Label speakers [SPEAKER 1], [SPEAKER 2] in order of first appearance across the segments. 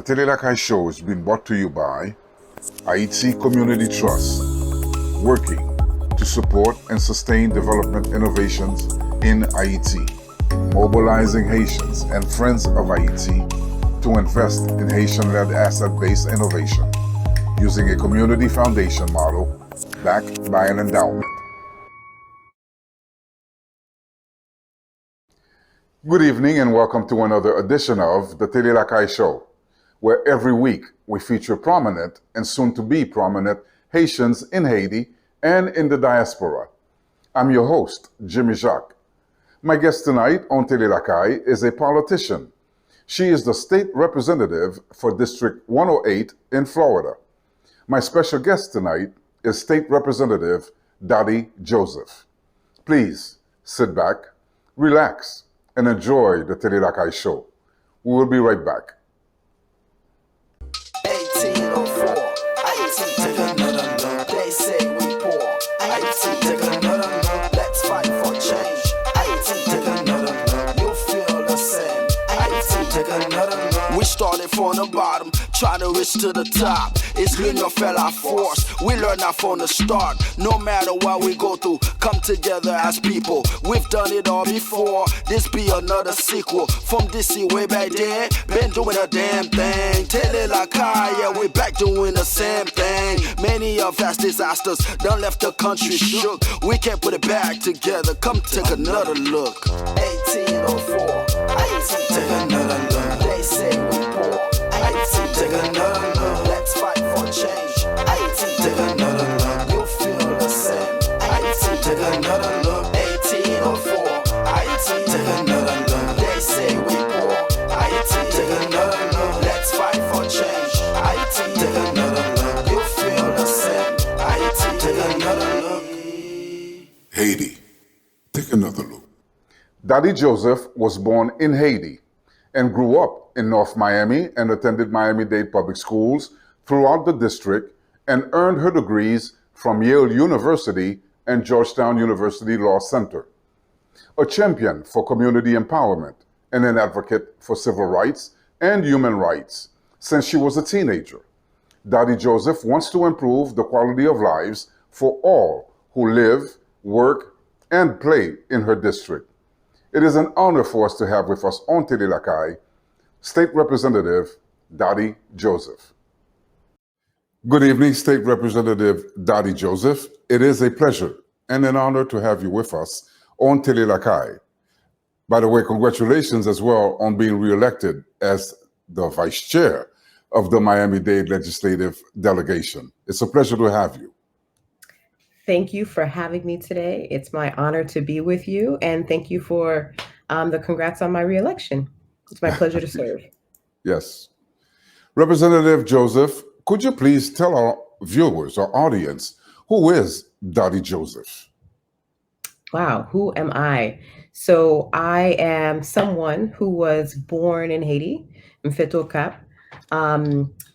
[SPEAKER 1] Tele Lakay show is being brought to you by Haiti Community Trust, working to support and sustain development innovations in Haiti, mobilizing Haitians and friends of Haiti to invest in Haitian-led asset-based innovation using a community foundation model backed by an endowment. Good evening and welcome to another edition of the Tele Lakay Show, where every week we feature prominent and soon-to-be prominent Haitians in Haiti and in the diaspora. I'm your host, Jimmy Jacques. My guest tonight on Tele Lakay is a politician. She is the State Representative for District 108 in Florida. My special guest tonight is State Representative Dotie Joseph. Please sit back, relax, and enjoy the Tele Lakay Show. We will be right back.
[SPEAKER 2] 1804, Haiti, take another look. They say we poor. Haiti, take another look. Let's fight for change. Haiti, take another look. You feel the same. Haiti, take another look. We started from the bottom, trying to reach to the top. It's l'union fait la force. We learn that from the start. No matter what we go through, come together as people. We've done it all before. This be another sequel. From DC way back then, been doing a damn thing. Tele Lakay, yeah, we back doing the same thing. Many of us disasters done left the country shook. We can't put it back together. Come take another look. 1804, Haiti, take another look. They say we poor. Haiti, take another look. Let's fight for change. Haiti, take another look. You feel the same. Haiti, take another look. 1804. Haiti, take another look. They say we poor. Haiti, take another look. Let's fight for change. Haiti, take another look. You feel the same. Haiti, take another look.
[SPEAKER 1] Haiti, take another look. Dotie Joseph was born in Haiti and grew up in North Miami and attended Miami-Dade public schools throughout the district and earned her degrees from Yale University and Georgetown University Law Center. A champion for community empowerment and an advocate for civil rights and human rights since she was a teenager, Dotie Joseph wants to improve the quality of lives for all who live, work, and play in her district. It is an honor for us to have with us on Tele Lakay State Representative Dotie Joseph. Good evening, State Representative Dotie Joseph. It is a pleasure and an honor to have you with us on Tele Lakay. By the way, congratulations as well on being reelected as the Vice Chair of the Miami-Dade Legislative Delegation. It's a pleasure to have you.
[SPEAKER 3] Thank you for having me today. It's my honor to be with you, and thank you for the congrats on my reelection. It's my pleasure to serve.
[SPEAKER 1] Yes. Representative Joseph, could you please tell our viewers, our audience, who is Dotie Joseph?
[SPEAKER 3] Wow, who am I? So I am someone who was born in Haiti, Mfeto Cap.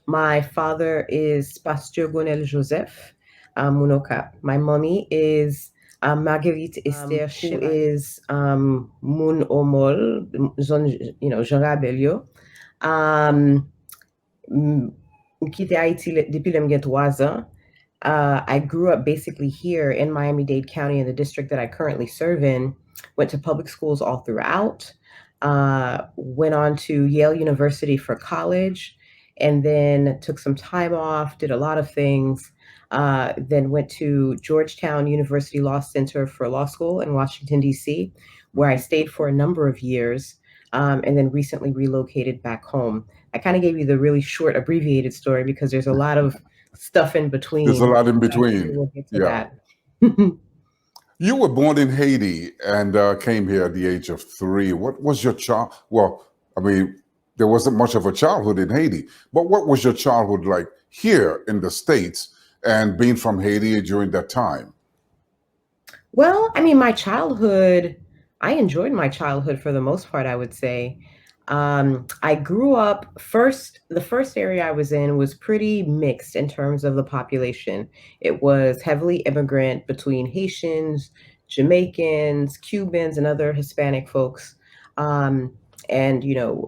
[SPEAKER 3] My father is Pasteur Gonel Joseph Munokap. My mommy is Marguerite Esther, who is Mun Omol, Jean Rabelio. Quitté Haïti depuis le 3 ans. I grew up basically here in Miami-Dade County in the district that I currently serve in, went to public schools all throughout, went on to Yale University for college, and then took some time off, did a lot of things, then went to Georgetown University Law Center for law school in Washington, D.C., where I stayed for a number of years, and then recently relocated back home. I kind of gave you the really short, abbreviated story because there's a lot of stuff in between.
[SPEAKER 1] There's a lot in between.
[SPEAKER 3] We'll get to
[SPEAKER 1] that. You were born in Haiti and came here at the age of 3. What was your child? Well, I mean, there wasn't much of a childhood in Haiti, but what was your childhood like here in the States and being from Haiti during that time?
[SPEAKER 3] Well, I mean, I enjoyed my childhood for the most part, I would say. I grew up the first area I was in was pretty mixed in terms of the population. It was heavily immigrant between Haitians, Jamaicans, Cubans, and other Hispanic folks, and,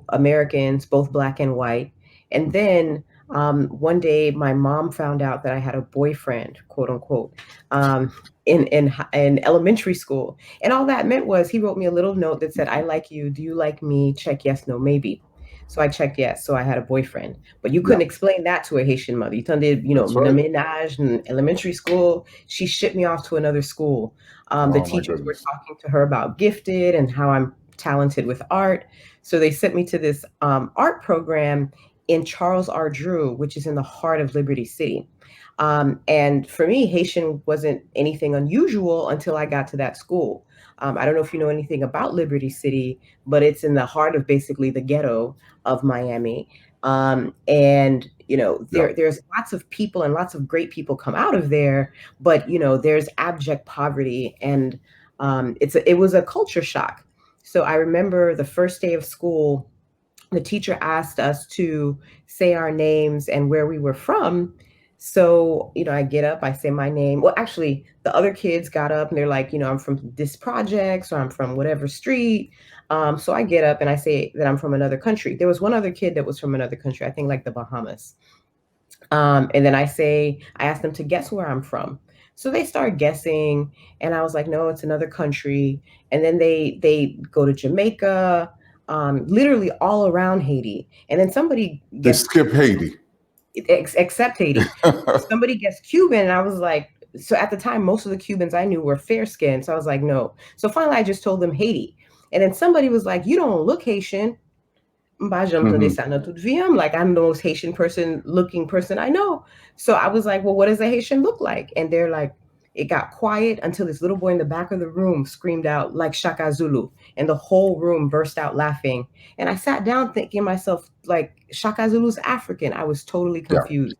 [SPEAKER 3] Americans, both Black and white. And then one day my mom found out that I had a boyfriend, quote unquote, in elementary school. And all that meant was he wrote me a little note that said, "I like you. Do you like me? Check yes, no, maybe." So I checked yes. So I had a boyfriend. But you
[SPEAKER 1] Yeah,
[SPEAKER 3] couldn't explain that to a Haitian mother. You did,
[SPEAKER 1] that's
[SPEAKER 3] the
[SPEAKER 1] right.
[SPEAKER 3] ménage in elementary school. She shipped me off to another school. The
[SPEAKER 1] Oh my
[SPEAKER 3] teachers were
[SPEAKER 1] goodness.
[SPEAKER 3] talking to her about gifted and how I'm talented with art. So they sent me to this art program in Charles R. Drew, which is in the heart of Liberty City. And for me, Haitian wasn't anything unusual until I got to that school. I don't know if you know anything about Liberty City, but it's in the heart of basically the ghetto of Miami. And
[SPEAKER 1] Yeah.
[SPEAKER 3] there's lots of people and lots of great people come out of there, but there's abject poverty, and it was a culture shock. So I remember the first day of school, the teacher asked us to say our names and where we were from. So, I get up, I say my name. Well, actually, the other kids got up and they're like, I'm from this project, or I'm from whatever street. So I get up and I say that I'm from another country. There was one other kid that was from another country, I think like the Bahamas. And then I asked them to guess where I'm from. So they start guessing, and I was like, no, it's another country. And then they go to Jamaica, literally all around Haiti. And then somebody
[SPEAKER 1] They
[SPEAKER 3] guessed
[SPEAKER 1] skip Haiti.
[SPEAKER 3] except Haiti. Somebody guessed Cuban, and I was like, so at the time, most of the Cubans I knew were fair skinned. So I was like, no. So finally, I just told them Haiti. And then somebody was like, you don't look Haitian. Like, I'm the most Haitian looking person I know. So I was like, well, what does a Haitian look like? And they're like, it got quiet until this little boy in the back of the room screamed out like Shaka Zulu, and the whole room burst out laughing. And I sat down thinking to myself, like, Shaka Zulu's African. I was totally
[SPEAKER 1] Yeah.
[SPEAKER 3] confused.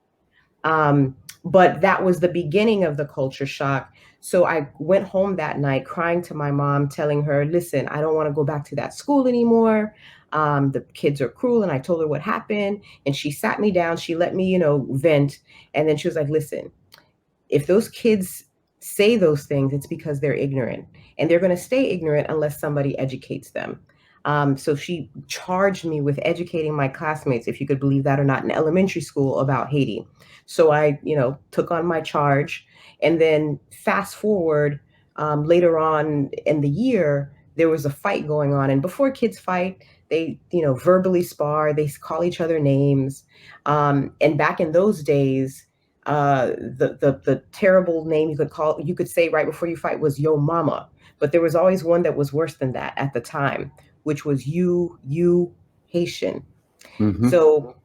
[SPEAKER 3] But that was the beginning of the culture shock. So I went home that night crying to my mom, telling her, listen, I don't want to go back to that school anymore. The kids are cruel. And I told her what happened. And she sat me down. She let me, vent. And then she was like, listen, if those kids say those things, it's because they're ignorant. And they're going to stay ignorant unless somebody educates them. So she charged me with educating my classmates, if you could believe that or not, in elementary school about Haiti. So I, took on my charge. And then fast forward, later on in the year, there was a fight going on. And before kids fight, they, verbally spar, they call each other names. And back in those days, the terrible name you could say right before you fight was yo mama. But there was always one that was worse than that at the time, which was you Haitian.
[SPEAKER 1] Mhm.
[SPEAKER 3] So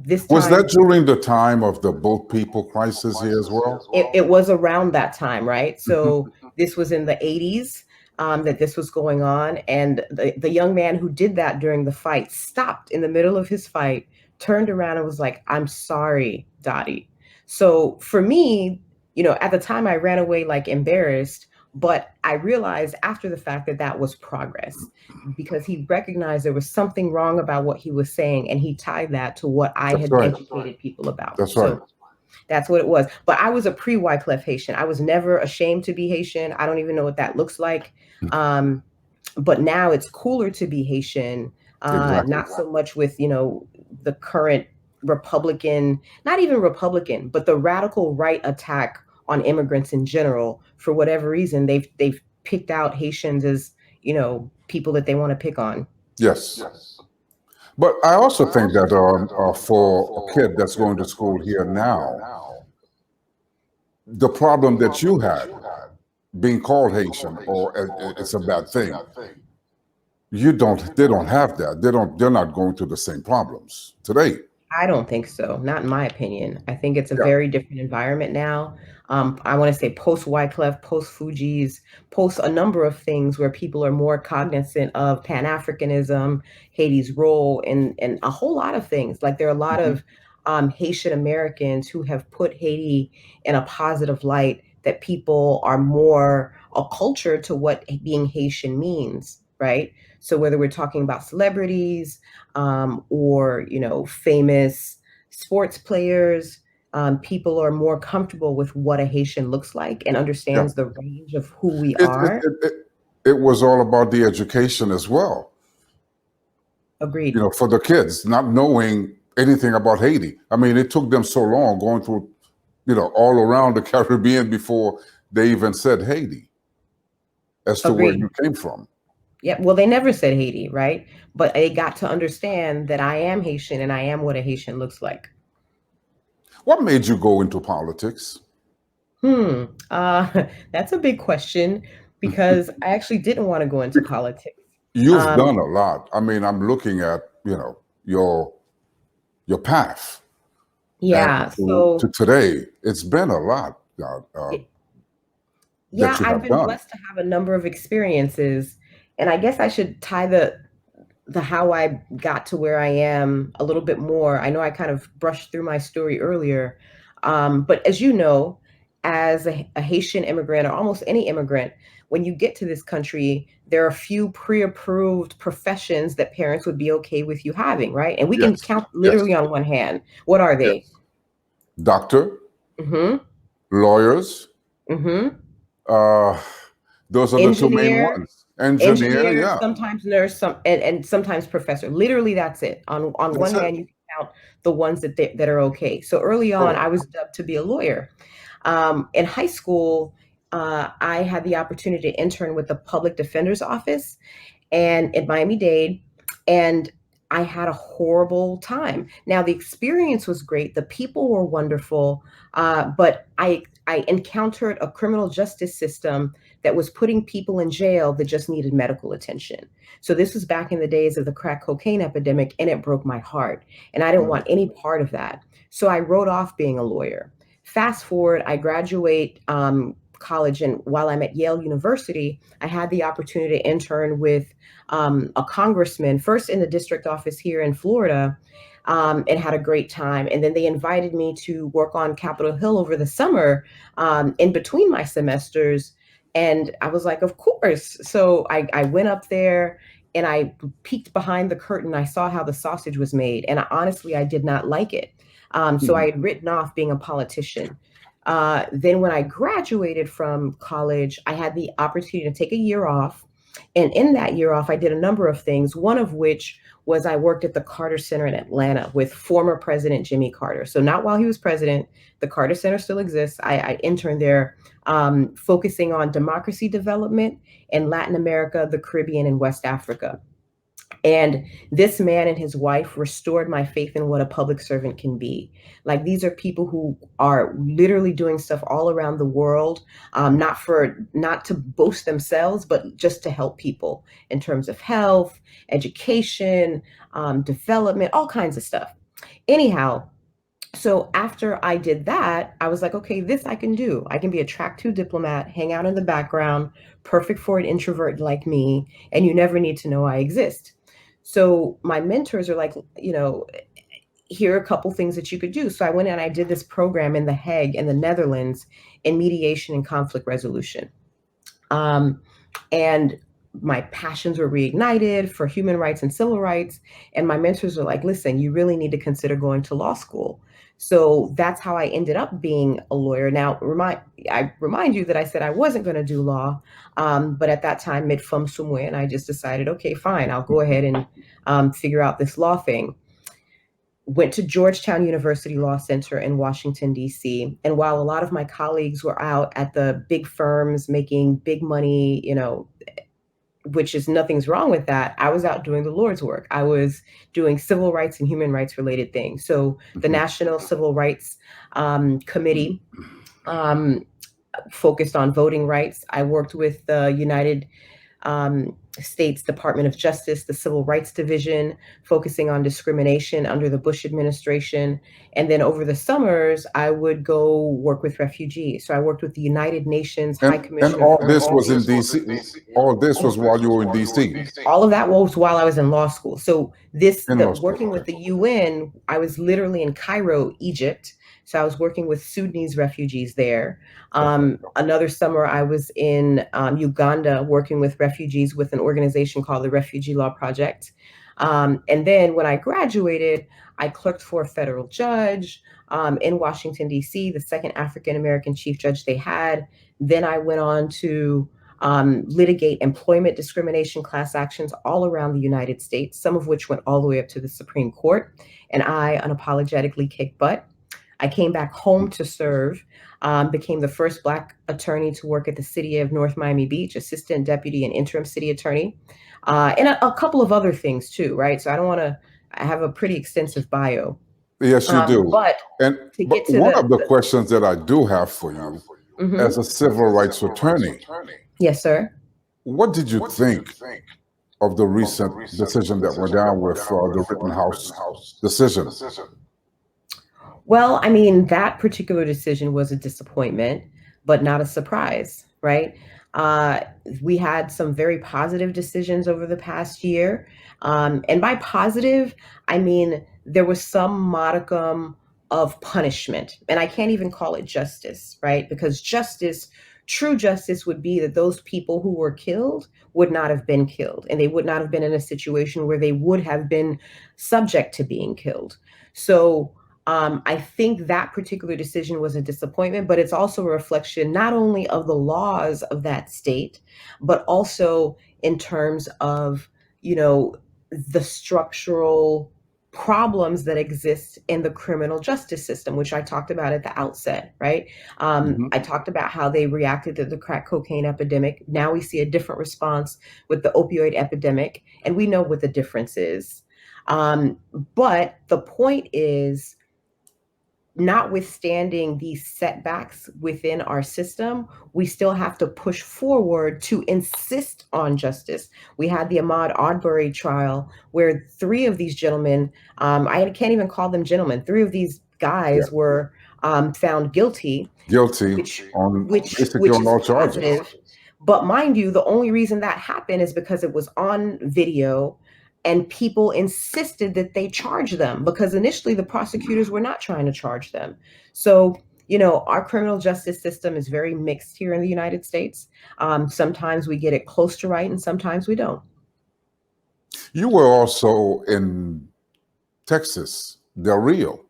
[SPEAKER 3] this
[SPEAKER 1] Was
[SPEAKER 3] time
[SPEAKER 1] that during the time of the boat people crisis here as well?
[SPEAKER 3] it was around that time, right?
[SPEAKER 1] Mhm.
[SPEAKER 3] So this was in the 80s, that this was going on. And the young man who did that during the fight stopped in the middle of his fight, turned around and was like, I'm sorry, Dottie. So for me, at the time I ran away like embarrassed, but I realized after the fact that that was progress, because he recognized there was something wrong about what he was saying, and he tied that to what I
[SPEAKER 1] That's
[SPEAKER 3] had
[SPEAKER 1] right.
[SPEAKER 3] educated people about.
[SPEAKER 1] That's right.
[SPEAKER 3] So that's what it was. But I was a pre-Wyclef Haitian. I was never ashamed to be Haitian. I don't even know what that looks like. Um, but now it's cooler to be Haitian,
[SPEAKER 1] Exactly.
[SPEAKER 3] not so much with, the current Republican, not even Republican, but the radical right attack on immigrants in general. For whatever reason, they've picked out Haitians as, people that they want to pick on.
[SPEAKER 1] Yes. But I also think that for a kid that's going to school here now, the problem that you had being called Haitian or it's a bad thing, they don't have that. They're not going through the same problems today.
[SPEAKER 3] I don't think so. Not in my opinion. I think it's a
[SPEAKER 1] Yeah.
[SPEAKER 3] very different environment now. I want to say post Wyclef, post Fugees, post a number of things where people are more cognizant of Pan Africanism, Haiti's role, and a whole lot of things. Like there are a lot
[SPEAKER 1] Mhm.
[SPEAKER 3] of Haitian Americans who have put Haiti in a positive light, that people are more acculturated to what being Haitian means, right? So whether we're talking about celebrities, or famous sports players, people are more comfortable with what a Haitian looks like and
[SPEAKER 1] Yeah.
[SPEAKER 3] understands the range of who we
[SPEAKER 1] It, it,
[SPEAKER 3] are.
[SPEAKER 1] it, it, it was all about the education as well.
[SPEAKER 3] Agreed.
[SPEAKER 1] For the kids, not knowing anything about Haiti. I mean, it took them so long going through, all around the Caribbean before they even said Haiti as to where
[SPEAKER 3] Agreed.
[SPEAKER 1] you came from.
[SPEAKER 3] Yeah, well, they never said Haiti, right? But they got to understand that I am Haitian and I am what a Haitian looks like.
[SPEAKER 1] What made you go into politics?
[SPEAKER 3] Hmm. That's a big question because I actually didn't want to go into politics.
[SPEAKER 1] You've
[SPEAKER 3] Um,
[SPEAKER 1] done a lot. I mean, I'm looking at, your path, and
[SPEAKER 3] yeah.
[SPEAKER 1] to
[SPEAKER 3] So,
[SPEAKER 1] today, it's been a lot
[SPEAKER 3] y-
[SPEAKER 1] that
[SPEAKER 3] yeah,
[SPEAKER 1] you
[SPEAKER 3] I've
[SPEAKER 1] have
[SPEAKER 3] been
[SPEAKER 1] done.
[SPEAKER 3] blessed to have a number of experiences, and I guess I should tie the how I got to where I am a little bit more. I know I kind of brushed through my story earlier, but as you know, as a Haitian immigrant or almost any immigrant, when you get to this country, there are a few pre-approved professions that parents would be okay with you having, right? And we can
[SPEAKER 1] Yes,
[SPEAKER 3] count
[SPEAKER 1] yes,
[SPEAKER 3] literally on one hand. What are they?
[SPEAKER 1] yes. Doctor,
[SPEAKER 3] Mm-hmm.
[SPEAKER 1] lawyers,
[SPEAKER 3] Mm-hmm.
[SPEAKER 1] uh, those are the two main
[SPEAKER 3] Engineer,
[SPEAKER 1] ones. Engineer,
[SPEAKER 3] engineer,
[SPEAKER 1] yeah.
[SPEAKER 3] sometimes nurse, and sometimes professor. Literally, that's it. On
[SPEAKER 1] That's
[SPEAKER 3] one
[SPEAKER 1] it.
[SPEAKER 3] hand, you can count the ones that are okay. So early on,
[SPEAKER 1] Correct.
[SPEAKER 3] I was dubbed to be a lawyer. In high school, I had the opportunity to intern with the public defender's office and in Miami-Dade, and I had a horrible time. Now the experience was great, the people were wonderful, but I encountered a criminal justice system that was putting people in jail that just needed medical attention. So this was back in the days of the crack cocaine epidemic, and it broke my heart. And I didn't want any part of that. So I wrote off being a lawyer. Fast forward, I graduate college, and while I'm at Yale University, I had the opportunity to intern with a congressman, first in the district office here in Florida, and had a great time. And then they invited me to work on Capitol Hill over the summer in between my semesters. And I was like, of course. So I went up there and I peeked behind the curtain. I saw how the sausage was made. And honestly, I did not like it. So I had written off being a politician. Then when I graduated from college, I had the opportunity to take a year off. And in that year off, I did a number of things, one of which was I worked at the Carter Center in Atlanta with former President Jimmy Carter. So not while he was president, the Carter Center still exists. I interned there, focusing on democracy development in Latin America, the Caribbean, and West Africa. And this man and his wife restored my faith in what a public servant can be. Like these are people who are literally doing stuff all around the world, not to boast themselves, but just to help people in terms of health, education, development, all kinds of stuff. Anyhow, so after I did that, I was like, okay, this I can do. I can be a track two diplomat, hang out in the background, perfect for an introvert like me, and you never need to know I exist. So my mentors are like, here are a couple things that you could do. So I went and I did this program in The Hague in the Netherlands in mediation and conflict resolution. Um, and my passions were reignited for human rights and civil rights. And my mentors were like, listen, you really need to consider going to law school. So that's how I ended up being a lawyer. Now, I remind you that I said I wasn't going to do law, but at that time, mid fum somewhere, and I just decided, okay, fine, I'll go ahead and figure out this law thing. Went to Georgetown University Law Center in Washington, D.C. And while a lot of my colleagues were out at the big firms making big money, which is nothing's wrong with that, I was out doing the Lord's work. I was doing civil rights and human rights related things. So the National Civil Rights Committee focused on voting rights. I worked with the United States Department of Justice, the Civil Rights Division, focusing on discrimination under the Bush administration. And then over the summers, I would go work with refugees. So I worked with the United Nations High
[SPEAKER 1] And
[SPEAKER 3] Commissioner
[SPEAKER 1] all
[SPEAKER 3] for
[SPEAKER 1] this was in DC. All this was while you were in DC
[SPEAKER 3] all of that was while I was in law school. So
[SPEAKER 1] in law school.
[SPEAKER 3] working with
[SPEAKER 1] Okay.
[SPEAKER 3] the UN, I was literally in Cairo, Egypt. So I was working with Sudanese refugees there.
[SPEAKER 1] Okay.
[SPEAKER 3] Another summer, I was in Uganda working with refugees with an organization called the Refugee Law Project. And then when I graduated, I clerked for a federal judge in Washington, D.C., the second African American chief judge they had. Then I went on to litigate employment discrimination class actions all around the United States, some of which went all the way up to the Supreme Court. And I unapologetically kicked butt. I came back home to serve, became the first Black attorney to work at the city of North Miami Beach, assistant deputy and interim city attorney, and a couple of other things too, right? So I have a pretty extensive bio.
[SPEAKER 1] Yes, you do.
[SPEAKER 3] But
[SPEAKER 1] one of the questions that I do have for you, as a civil rights attorney,
[SPEAKER 3] yes, sir.
[SPEAKER 1] What did you think of the recent decision that went down with the Rittenhouse decision?
[SPEAKER 3] Well, I mean, that particular decision was a disappointment, but not a surprise, right? We had some very positive decisions over the past year. And by positive, I mean, there was some modicum of punishment. And I can't even call it justice, right? Because true justice would be that those people who were killed would not have been killed, and they would not have been in a situation where they would have been subject to being killed. So I think that particular decision was a disappointment, but it's also a reflection not only of the laws of that state, but also in terms of, the structural problems that exist in the criminal justice system, which I talked about at the outset, right? I talked about how they reacted to the crack cocaine epidemic. Now we see a different response with the opioid epidemic, and we know what the difference is. But the point is, notwithstanding these setbacks within our system, we still have to push forward to insist on justice. We had the Ahmaud Arbery trial where three of these gentlemen, I can't even call them gentlemen, three of these guys were found guilty.
[SPEAKER 1] Which on all charges.
[SPEAKER 3] Positive. But mind you, the only reason that happened is because it was on video and people insisted that they charge them, because initially the prosecutors were not trying to charge them. So, our criminal justice system is very mixed here in the United States. Sometimes we get it close to right and sometimes we don't.
[SPEAKER 1] You were also in Texas, Del Rio,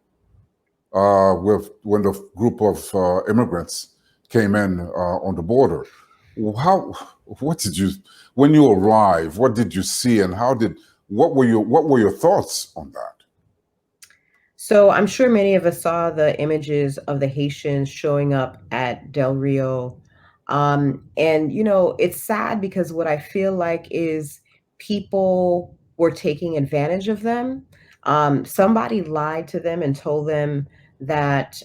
[SPEAKER 1] when the group of immigrants came in on the border. When you arrived, what did you see, and what were your thoughts on that?
[SPEAKER 3] So I'm sure many of us saw the images of the Haitians showing up at Del Rio. And, it's sad because what I feel like is people were taking advantage of them. Somebody lied to them and told them that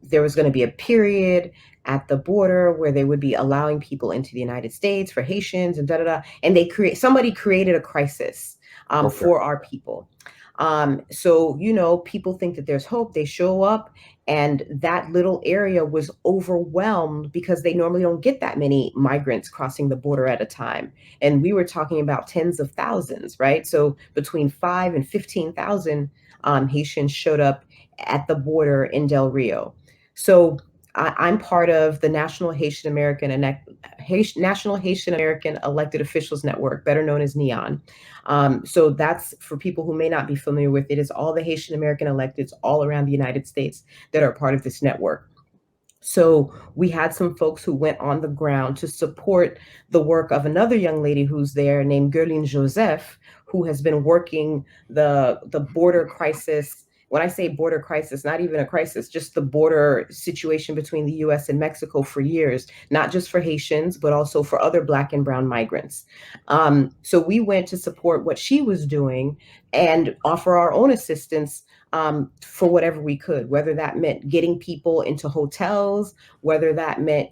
[SPEAKER 3] there was going to be a period at the border where they would be allowing people into the United States for Haitians and and somebody created a crisis for our people. So, people think that there's hope. They show up, and that little area was overwhelmed because they normally don't get that many migrants crossing the border at a time. And we were talking about tens of thousands, right? So between 5,000 and 15,000 Haitians showed up at the border in Del Rio. So I'm part of the National Haitian American Elected Officials Network, better known as NEON. So that's, for people who may not be familiar with it, is all the Haitian American electeds all around the United States that are part of this network. So we had some folks who went on the ground to support the work of another young lady who's there named Dotie Joseph, who has been working the border crisis. When I say border crisis, not even a crisis, just the border situation between the US and Mexico for years, not just for Haitians, but also for other Black and brown migrants. So we went to support what she was doing and offer our own assistance for whatever we could, whether that meant getting people into hotels, whether that meant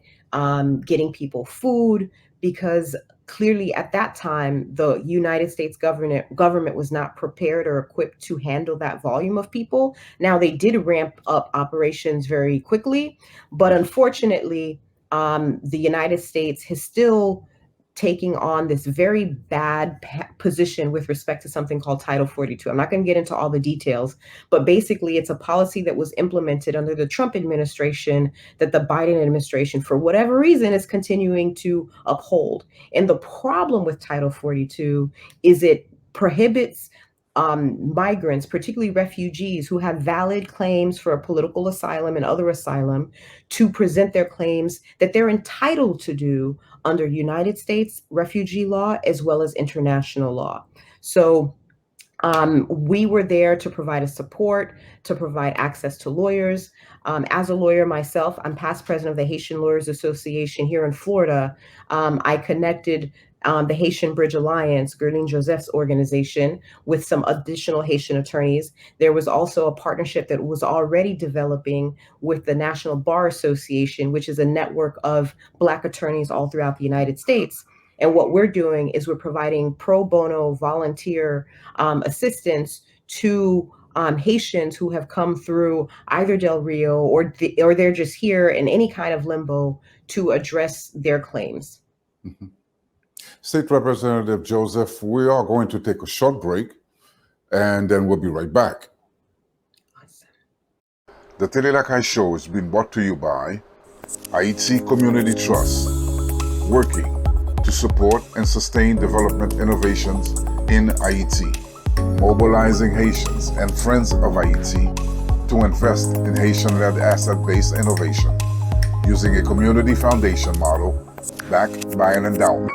[SPEAKER 3] getting people food, because clearly at that time, the United States government was not prepared or equipped to handle that volume of people. Now, they did ramp up operations very quickly, but unfortunately, the United States has still taking on this very bad position with respect to something called Title 42. I'm not going to get into all the details, but basically it's a policy that was implemented under the Trump administration that the Biden administration, for whatever reason, is continuing to uphold. And the problem with Title 42 is it prohibits migrants, particularly refugees who have valid claims for political asylum and other asylum, to present their claims that they're entitled to do under United States refugee law as well as international law. So we were there to provide a support, to provide access to lawyers. As a lawyer myself, I'm past president of the Haitian Lawyers Association here in Florida. I connected the Haitian Bridge Alliance, Gerline Joseph's organization, with some additional Haitian attorneys. There was also a partnership that was already developing with the National Bar Association, which is a network of Black attorneys all throughout the United States. And what we're doing is we're providing pro bono volunteer assistance to Haitians who have come through either Del Rio or they're just here in any kind of limbo to address their claims.
[SPEAKER 1] Mm-hmm. State Representative Joseph, we are going to take a short break and then we'll be right back.
[SPEAKER 3] Awesome.
[SPEAKER 1] The Lakay Show is being brought to you by Haiti Community Trust, working to support and sustain development innovations in Haiti, mobilizing Haitians and friends of Haiti to invest in Haitian-led asset-based innovation, using a community foundation model backed by an endowment.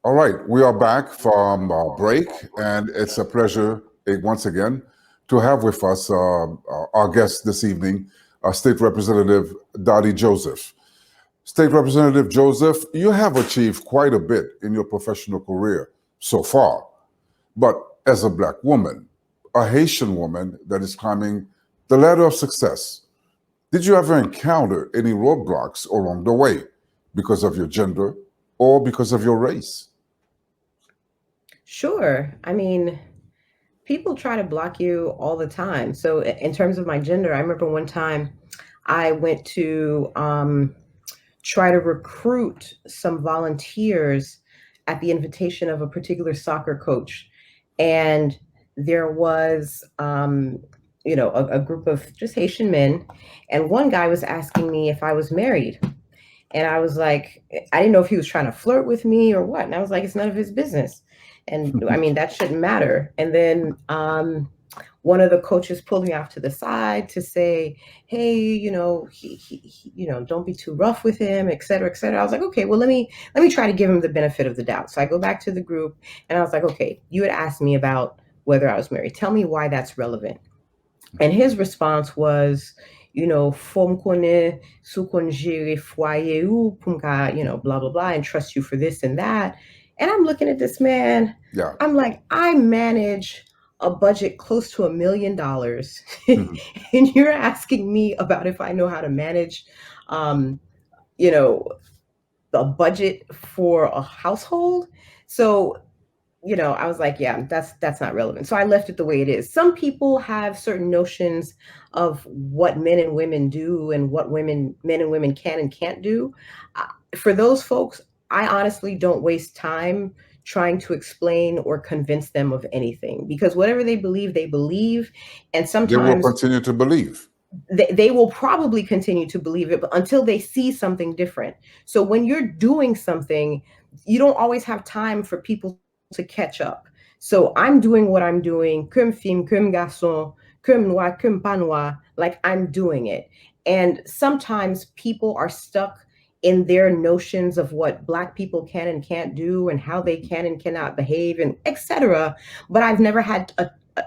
[SPEAKER 1] All right, we are back from our break, and it's a pleasure once again to have with us our guest this evening, State Representative Dotie Joseph. State Representative Joseph, you have achieved quite a bit in your professional career so far, but as a Black woman, a Haitian woman that is climbing the ladder of success, did you ever encounter any roadblocks along the way because of your gender or because of your race?
[SPEAKER 3] Sure. I mean, people try to block you all the time. So in terms of my gender, I remember one time I went to try to recruit some volunteers at the invitation of a particular soccer coach. And there was, a group of just Haitian men. And one guy was asking me if I was married. And I was like, I didn't know if he was trying to flirt with me or what. And I was like, it's none of his business. And I mean, that shouldn't matter. And then one of the coaches pulled me off to the side to say, hey, he don't be too rough with him, et cetera, et cetera. I was like, okay, well, let me try to give him the benefit of the doubt. So I go back to the group and I was like, okay, you had asked me about whether I was married. Tell me why that's relevant. And his response was, fom konen sou kon jere foyer ou pou mka, blah, blah, blah, and trust you for this and that. And I'm looking at this man.
[SPEAKER 1] Yeah.
[SPEAKER 3] I'm like, I manage a budget close to $1 million. Mm-hmm. And you're asking me about if I know how to manage, the budget for a household. So, I was like, yeah, that's not relevant. So I left it the way it is. Some people have certain notions of what men and women do and what men and women can and can't do. For those folks, I honestly don't waste time trying to explain or convince them of anything, because whatever they believe, and sometimes
[SPEAKER 1] they will continue to believe.
[SPEAKER 3] They will probably continue to believe it, but until they see something different. So when you're doing something, you don't always have time for people to catch up. So I'm doing what I'm doing, comme femme, comme garçon, comme noir, comme pas noir, like I'm doing it. And sometimes people are stuck in their notions of what Black people can and can't do and how they can and cannot behave and etc. But I've never had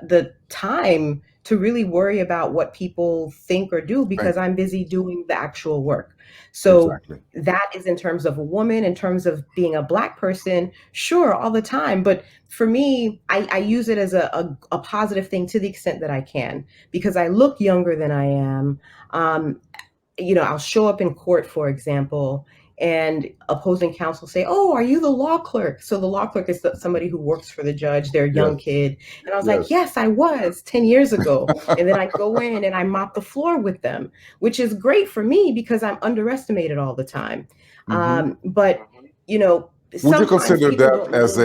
[SPEAKER 3] the time to really worry about what people think or do, because I'm busy doing the actual work. So exactly. That is in terms of a woman. In terms of being a Black person, sure, all the time. But for me, I use it as a positive thing to the extent that I can, because I look younger than I am. I'll show up in court, for example, and opposing counsel say, oh, are you the law clerk? So the law clerk is somebody who works for the judge, they're a young kid. And I was like, yes, I was 10 years ago. And then I go in and I mop the floor with them, which is great for me because I'm underestimated all the time. Mm-hmm. But,
[SPEAKER 1] would you consider that as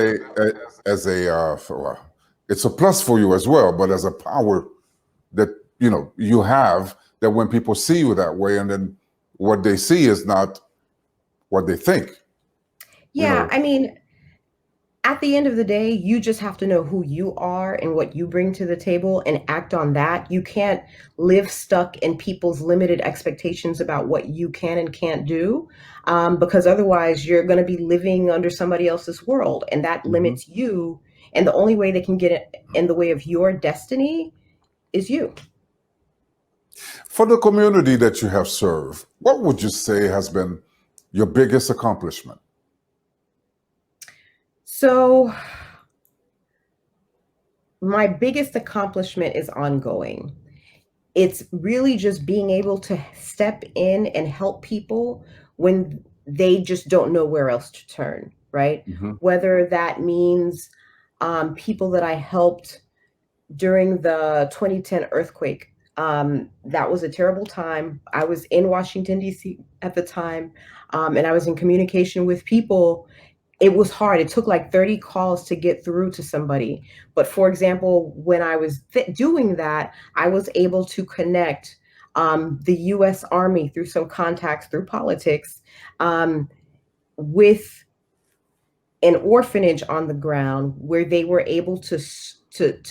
[SPEAKER 1] it's a plus for you as well, but as a power that, you have, that when people see you that way, and then what they see is not what they think?
[SPEAKER 3] Yeah, I mean, at the end of the day, you just have to know who you are and what you bring to the table and act on that. You can't live stuck in people's limited expectations about what you can and can't do, because otherwise you're going to be living under somebody else's world, and that limits you. And the only way they can get in the way of your destiny is you.
[SPEAKER 1] For the community that you have served, what would you say has been your biggest accomplishment?
[SPEAKER 3] So, my biggest accomplishment is ongoing. It's really just being able to step in and help people when they just don't know where else to turn, right? Whether that means people that I helped during the 2010 earthquake. That was a terrible time. I was in Washington, D.C. at the time, and I was in communication with people. It was hard. It took like 30 calls to get through to somebody. But for example, when I was doing that, I was able to connect the US Army through some contacts through politics with an orphanage on the ground where they were able to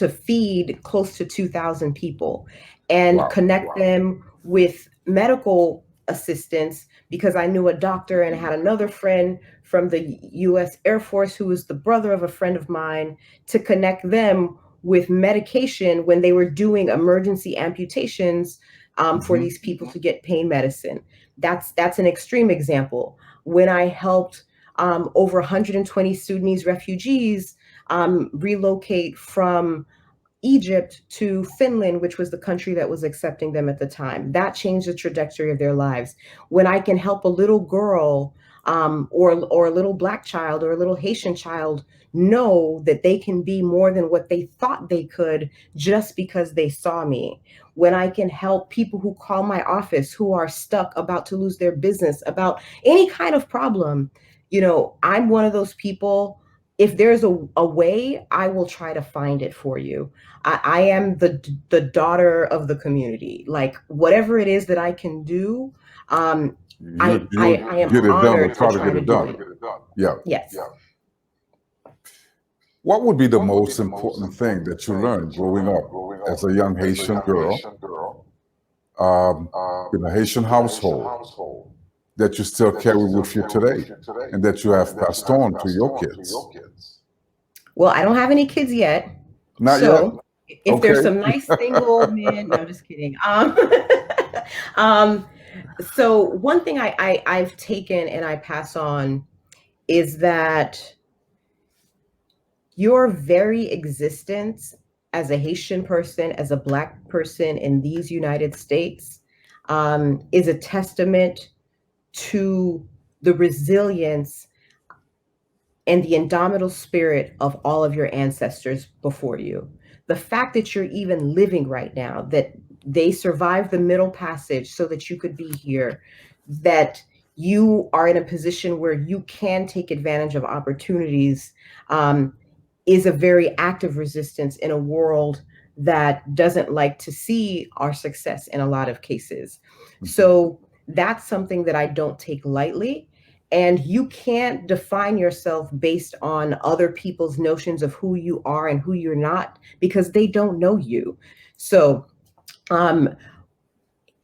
[SPEAKER 3] feed close to 2,000 people and connect them with medical assistance, because I knew a doctor and had another friend from the US Air Force who was the brother of a friend of mine, to connect them with medication when they were doing emergency amputations for these people to get pain medicine. That's an extreme example. When I helped over 120 Sudanese refugees relocate from Egypt to Finland, which was the country that was accepting them at the time. That changed the trajectory of their lives. When I can help a little girl or a little Black child or a little Haitian child know that they can be more than what they thought they could just because they saw me. When I can help people who call my office who are stuck, about to lose their business, about any kind of problem, I'm one of those people. If there's a way, I will try to find it for you. I am the daughter of the community. Like, whatever it is that I can do, I am
[SPEAKER 1] get it done or
[SPEAKER 3] honored
[SPEAKER 1] try
[SPEAKER 3] to
[SPEAKER 1] to
[SPEAKER 3] try
[SPEAKER 1] get
[SPEAKER 3] to
[SPEAKER 1] it
[SPEAKER 3] do
[SPEAKER 1] done.
[SPEAKER 3] it.
[SPEAKER 1] Yeah.
[SPEAKER 3] Yes.
[SPEAKER 1] What would be the most important thing that you learned growing up as a young Haitian girl in a Haitian household that you still carry with you today and that you have passed on to your kids?
[SPEAKER 3] Well, I don't have any kids yet.
[SPEAKER 1] Not
[SPEAKER 3] So
[SPEAKER 1] yet.
[SPEAKER 3] if there's
[SPEAKER 1] Okay.
[SPEAKER 3] some nice single men, no, I'm just kidding. So one thing I've taken and I pass on is that your very existence as a Haitian person, as a Black person in these United States, is a testament to the resilience and the indomitable spirit of all of your ancestors before you. The fact that you're even living right now, that they survived the Middle Passage so that you could be here, that you are in a position where you can take advantage of opportunities, is a very active resistance in a world that doesn't like to see our success in a lot of cases. So that's something that I don't take lightly. And you can't define yourself based on other people's notions of who you are and who you're not, because they don't know you. So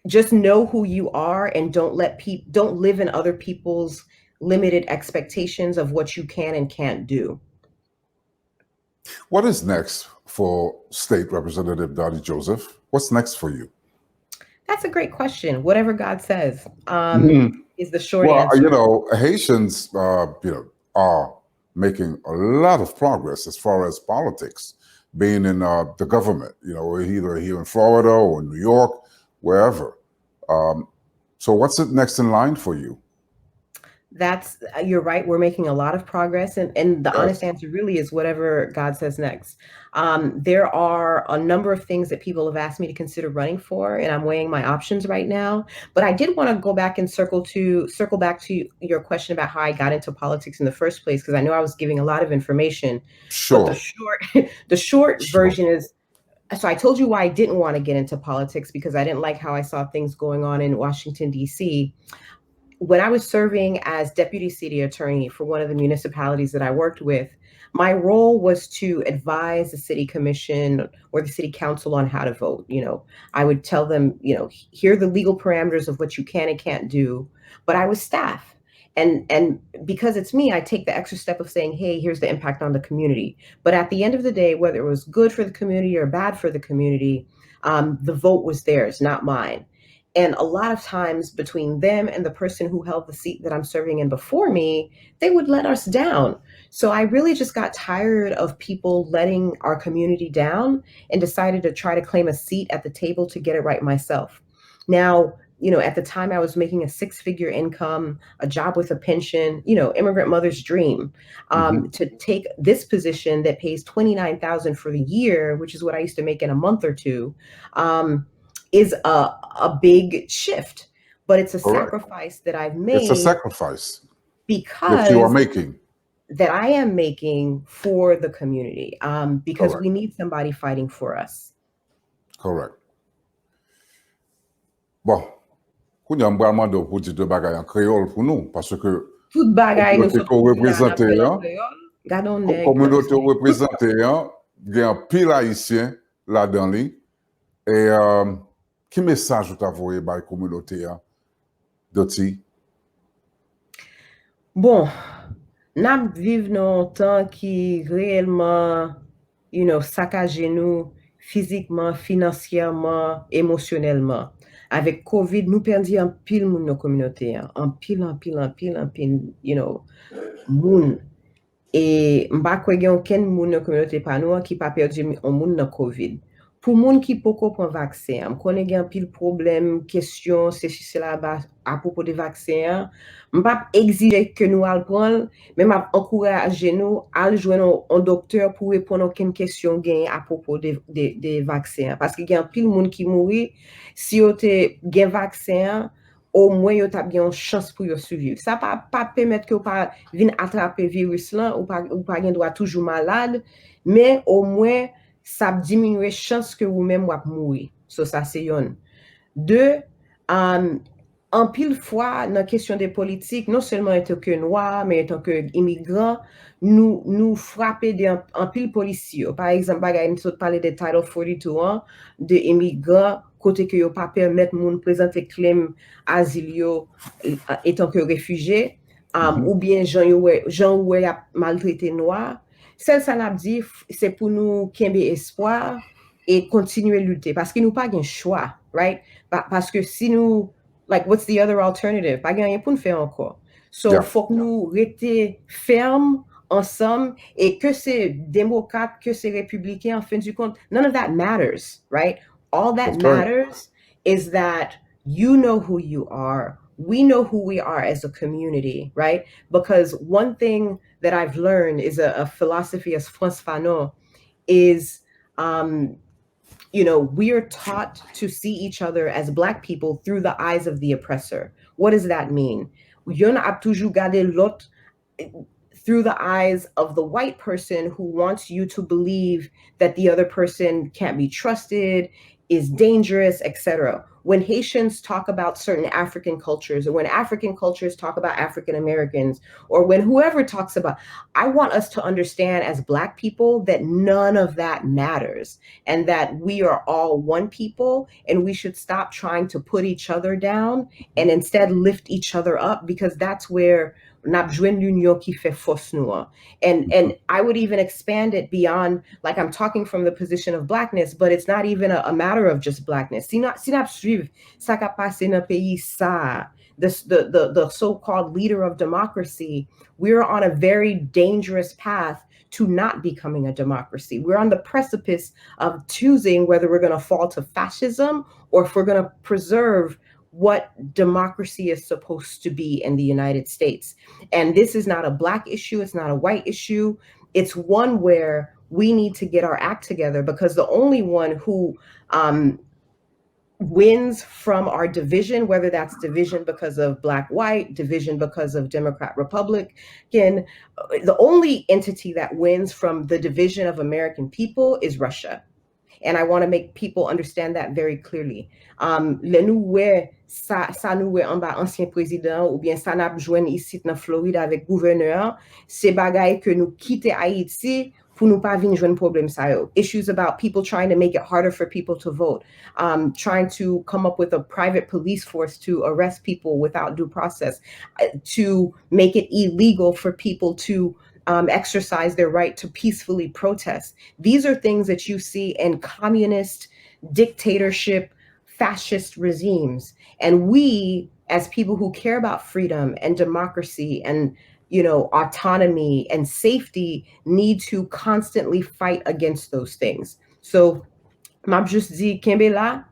[SPEAKER 3] just know who you are and don't live in other people's limited expectations of what you can and can't do.
[SPEAKER 1] What is next for State Representative Dotie Joseph? What's next for you?
[SPEAKER 3] That's a great question. Whatever God says is the short
[SPEAKER 1] Well,
[SPEAKER 3] answer.
[SPEAKER 1] Haitians, are making a lot of progress as far as politics, being in the government, either here in Florida or New York, wherever. So what's next in line for you?
[SPEAKER 3] You're right. We're making a lot of progress. And the honest
[SPEAKER 1] Yes.
[SPEAKER 3] answer really is whatever God says next. There are a number of things that people have asked me to consider running for, and I'm weighing my options right now. But I did want to go back and circle back to your question about how I got into politics in the first place, because I know I was giving a lot of information.
[SPEAKER 1] Sure.
[SPEAKER 3] But the short version is, so I told you why I didn't want to get into politics, because I didn't like how I saw things going on in Washington, D.C. when I was serving as deputy city attorney for one of the municipalities that I worked with, my role was to advise the city commission or the city council on how to vote. I would tell them, here are the legal parameters of what you can and can't do. But I was staff. And because it's me, I take the extra step of saying, hey, here's the impact on the community. But at the end of the day, whether it was good for the community or bad for the community, the vote was theirs, not mine. And a lot of times between them and the person who held the seat that I'm serving in before me, they would let us down. So I really just got tired of people letting our community down and decided to try to claim a seat at the table to get it right myself. Now, at the time I was making a 6-figure income, a job with a pension, immigrant mother's dream. To take this position that pays $29,000 for the year, which is what I used to make in a month or two, is a big shift, but it's a
[SPEAKER 1] Correct.
[SPEAKER 3] sacrifice that I've made.
[SPEAKER 1] It's a sacrifice
[SPEAKER 3] because
[SPEAKER 1] that you are making.
[SPEAKER 3] That I am making for the community, because
[SPEAKER 1] Correct.
[SPEAKER 3] we need somebody fighting for us.
[SPEAKER 1] Correct. Bon, kou nyan mbra mando pou di de bagay an kreol pou nou, parce que
[SPEAKER 3] Tout bagay nou
[SPEAKER 1] communauté qu'on représente, communauté représente, gen pile haïtien là-dedans li, et ki message ou t'avoye bay communauté Dotie?
[SPEAKER 3] Bon, nap viv nan tan ki réellement, sakaje nou physiquement, financièrement, émotionnellement. Avec COVID, nous perdi un pile moun nan communauté, un pile, moun. Et mba kwe gen ken moun nan communauté pa nou ki pa perdi un moun nan COVID. Pour moun ki poko pran vaksin, m konen gen pile problème, question, c'est là à propos de vaccin. M'pa exige que nous al prendre, mais m'a encouragé nous à joindre un docteur pour répondre à aucune question gain à propos des vaccins. Parce qu'il y a un pile monde qui mourit, si vous avez un vaccin, au moins vous avez une chance pour survivre. Ça pas permettre que vous pas venir attraper virus là ou pas droit toujours malade, mais au moins ça diminue les chances que vous-même vous mourir. So ça c'est une. Deux, en pile fois, dans la question des politiques, non seulement en tant que noirs, mais en tant qu'immigrants, nous frapper en pile policiers. Par exemple, nous parler de Title 42, de immigrants, côté que yo pas permettre moun présenter claim asile étant que réfugié, ou bien gens ou maltraité noir. Ça n'a dit, c'est pour nous kembe espoir et continuer à lutter. Parce que nous pas un choix, right? Parce que si nous, like, what's the other alternative? Pas gagner pour nous faire encore. So, faut que nous rester fermes ensemble et que c'est démocrate, que c'est républicain, en fin du compte, none of that matters, right? All that matters is that you know who you are. We know who we are as a community, right? Because one thing that I've learned is a philosophy as Frantz Fanon is, we are taught to see each other as Black people through the eyes of the oppressor. What does that mean? Yon a toujours gardé l'autre through the eyes of the white person who wants you to believe that the other person can't be trusted, is dangerous, etc. When Haitians talk about certain African cultures, or when African cultures talk about African Americans, or when whoever talks about, I want us to understand as Black people that none of that matters, and that we are all one people, and we should stop trying to put each other down and instead lift each other up, because that's where l'union qui fait force nous. And I would even expand it beyond, like, I'm talking from the position of Blackness, but it's not even a matter of just Blackness. Si n'a suivre ça qu'a passé dans pays ça, the so-called leader of democracy, we're on a very dangerous path to not becoming a democracy. We're on the precipice of choosing whether we're going to fall to fascism or if we're going to preserve what democracy is supposed to be in the United States. And this is not a Black issue. It's not a white issue. It's one where we need to get our act together, because the only one who wins from our division, whether that's division because of Black-white, division because of Democrat-Republican, the only entity that wins from the division of American people is Russia. And I want to make people understand that very clearly. ça nous en bas ancien président ou bien ça n'a joindre ici dans Floride avec gouverneur, c'est bagaille que nous quitter Haïti pour nous pas venir joindre problème ça yo. Issues about people trying to make it harder for people to vote, trying to come up with a private police force to arrest people without due process, to make it illegal for people to exercise their right to peacefully protest. These are things that you see in communist, dictatorship, fascist regimes. And we, as people who care about freedom and democracy and autonomy and safety, need to constantly fight against those things. So, m'a just dit, Kimbela,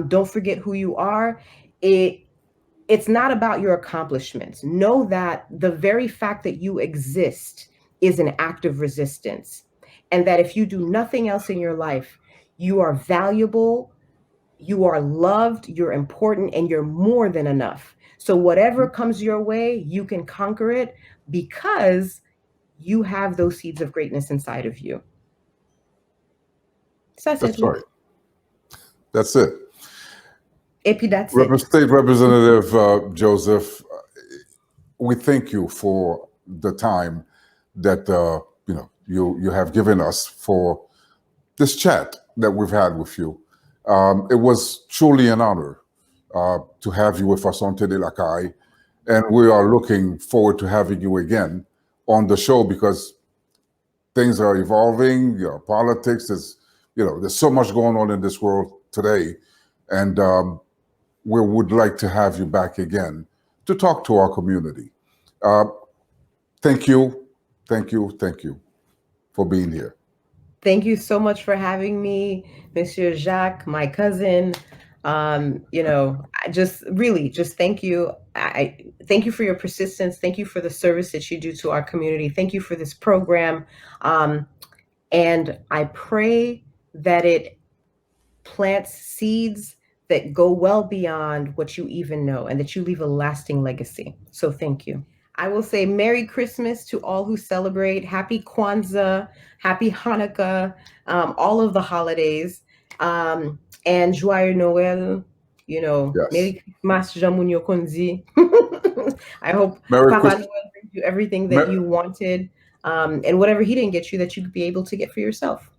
[SPEAKER 3] don't forget who you are. It's not about your accomplishments. Know that the very fact that you exist is an act of resistance. And that if you do nothing else in your life, you are valuable, you are loved, you're important, and you're more than enough. So whatever comes your way, you can conquer it because you have those seeds of greatness inside of you.
[SPEAKER 1] That's right. That's it.
[SPEAKER 3] That's it.
[SPEAKER 1] State Representative Joseph, we thank you for the time that you have given us for this chat that we've had with you. It was truly an honor to have you with us on Today Lakay, and we are looking forward to having you again on the show because things are evolving. Politics is, there's so much going on in this world today, and we would like to have you back again to talk to our community. Thank you for being here.
[SPEAKER 3] Thank you so much for having me, Monsieur Jacques, my cousin. I just thank you. I thank you for your persistence. Thank you for the service that you do to our community. Thank you for this program. And I pray that it plants seeds that go well beyond what you even know and that you leave a lasting legacy. So thank you. I will say Merry Christmas to all who celebrate. Happy Kwanzaa, Happy Hanukkah, all of the holidays, and Joyeux Noël.
[SPEAKER 1] Yes.
[SPEAKER 3] Merry Christmas, Jamunyo Konzi. I hope
[SPEAKER 1] Merry
[SPEAKER 3] Papa
[SPEAKER 1] Christ-
[SPEAKER 3] Noel brings you everything that you wanted, and whatever he didn't get you, that you could be able to get for yourself.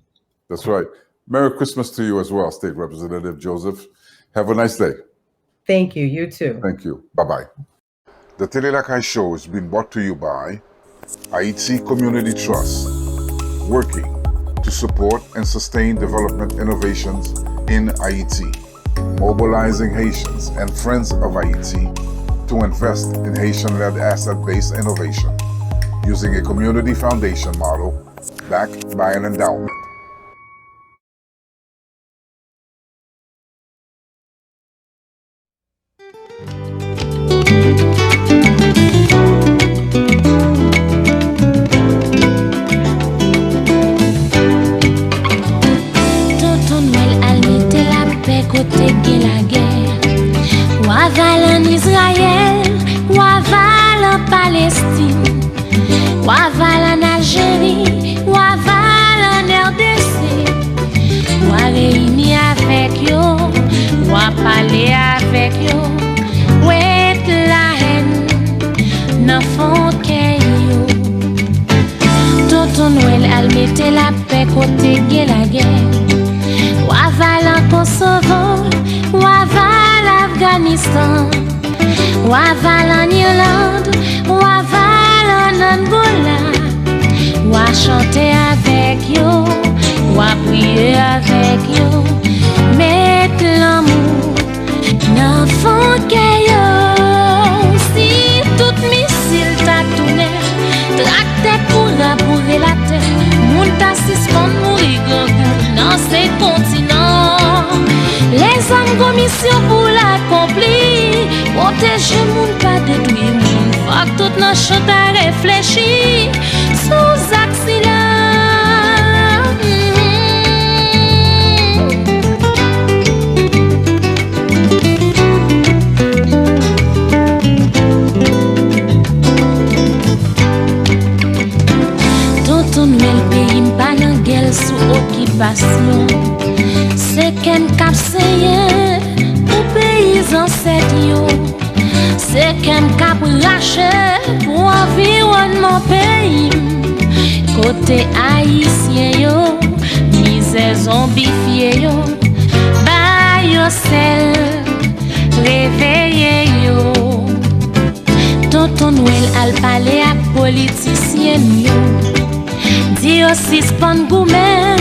[SPEAKER 1] That's right. Merry Christmas to you as well, State Representative Joseph. Have a nice day.
[SPEAKER 3] Thank you. You too.
[SPEAKER 1] Thank you. Bye-bye. The Today Lakay Show has been brought to you by Haiti Community Trust, working to support and sustain development innovations in Haiti, mobilizing Haitians and friends of Haiti to invest in Haitian-led asset-based innovation using a community foundation model backed by an endowment.
[SPEAKER 4] Côté de la guerre, ou aval en Israël, ou aval en Palestine, ou aval en Algérie, ou aval en RDC, ou à réunir avec yo, ou à parler avec yo, ou est la haine, n'en font qu'un yo. Tonton Noël al mette la paix côté de la guerre. Ou aval en Kosovo, ou aval Afghanistan, ou aval en Irlande, ou aval en Angola, ou à chanter avec yo, ou à prier avec yo, mettre l'amour dans fond que yo. Si tout missile t'a tourné, tracté pour labourer la terre, moun ta suspend mourir dans ces continents. Les hommes commission pour l'accomplir, protéger moun pas détruire moun. Faut que tout nos chants à réfléchir sous accident. Tonton Noël pays m'pas nan guerre sous occupation. C'est qu'un cap seye pour paysans recette yo. C'est qu'un cap raché pour environnement pays. Côté haïtien yo, misère zombifié yo. Ba yo sel, réveillé yo. Tonton Noël al parler à politicien yo. Di yo suspend goumen,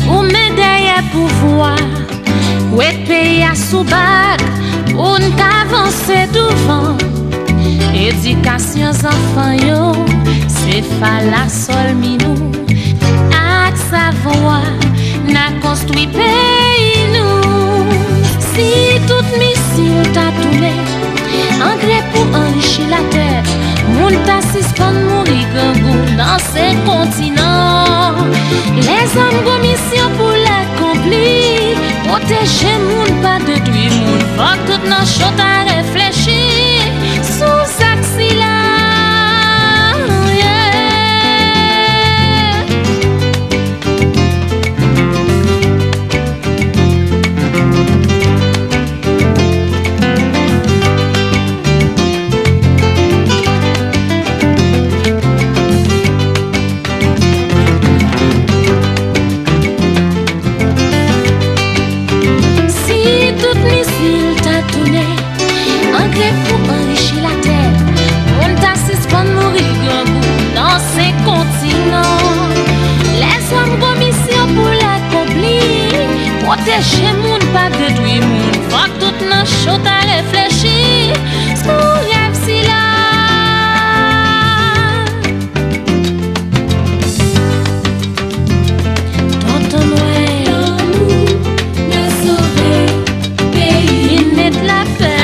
[SPEAKER 4] goumen derrière pouvoir. Ouais pays à sous bac, pour n'avancer devant. Éducation enfants yo, c'est fala sol minou. Ak savoir, n'a construit pays nous. Si tout missile t'a tourné, engrais pour enrichir la terre. Moun ta suspend mourir gangou dans ces continents. Les hommes ont mission pour l'accomplir. Protéger moun, pas détruire moun. Faut que tout nos choses à réfléchir. Sous axila. Pour enrichir la terre, on t'assiste pour mourir dans ces continents. Les hommes ont mission pour l'accomplir. Protéger moun, pas détruire moun. Faut que tout nos choses à réfléchir. Sous rêve si là. Tonton Noël, nous sauver pays, il met la paix.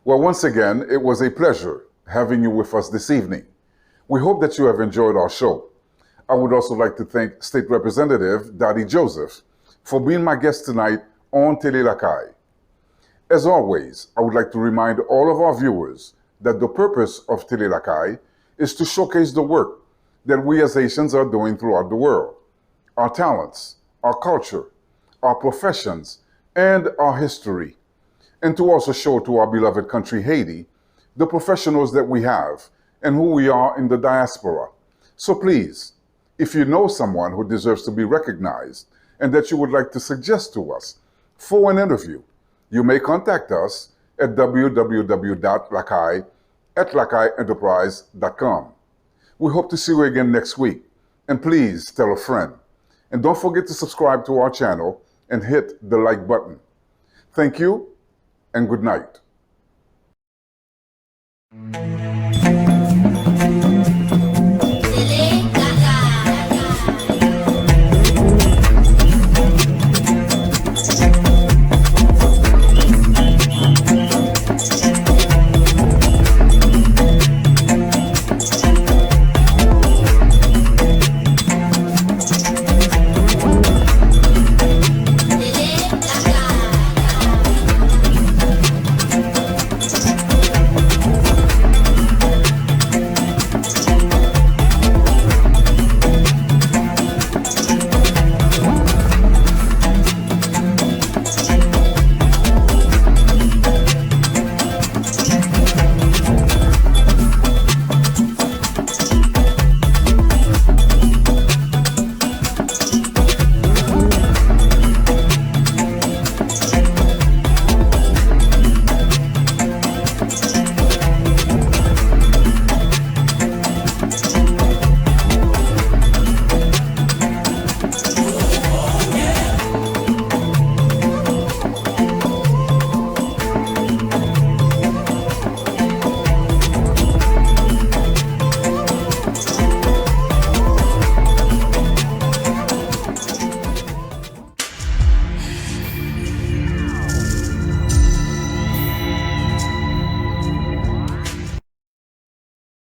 [SPEAKER 1] Well, once again, it was a pleasure having you with us this evening. We hope that you have enjoyed our show. I would also like to thank State Representative Dotie Joseph for being my guest tonight on Télé Lakay. As always, I would like to remind all of our viewers that the purpose of Télé Lakay is to showcase the work that we as Haitians are doing throughout the world, our talents, our culture, our professions, and our history, and to also show to our beloved country, Haiti, the professionals that we have and who we are in the diaspora. So please, if you know someone who deserves to be recognized and that you would like to suggest to us for an interview, you may contact us at www.lakay@lakayenterprise.com. We hope to see you again next week, and please tell a friend. And don't forget to subscribe to our channel and hit the like button. Thank you, and good night.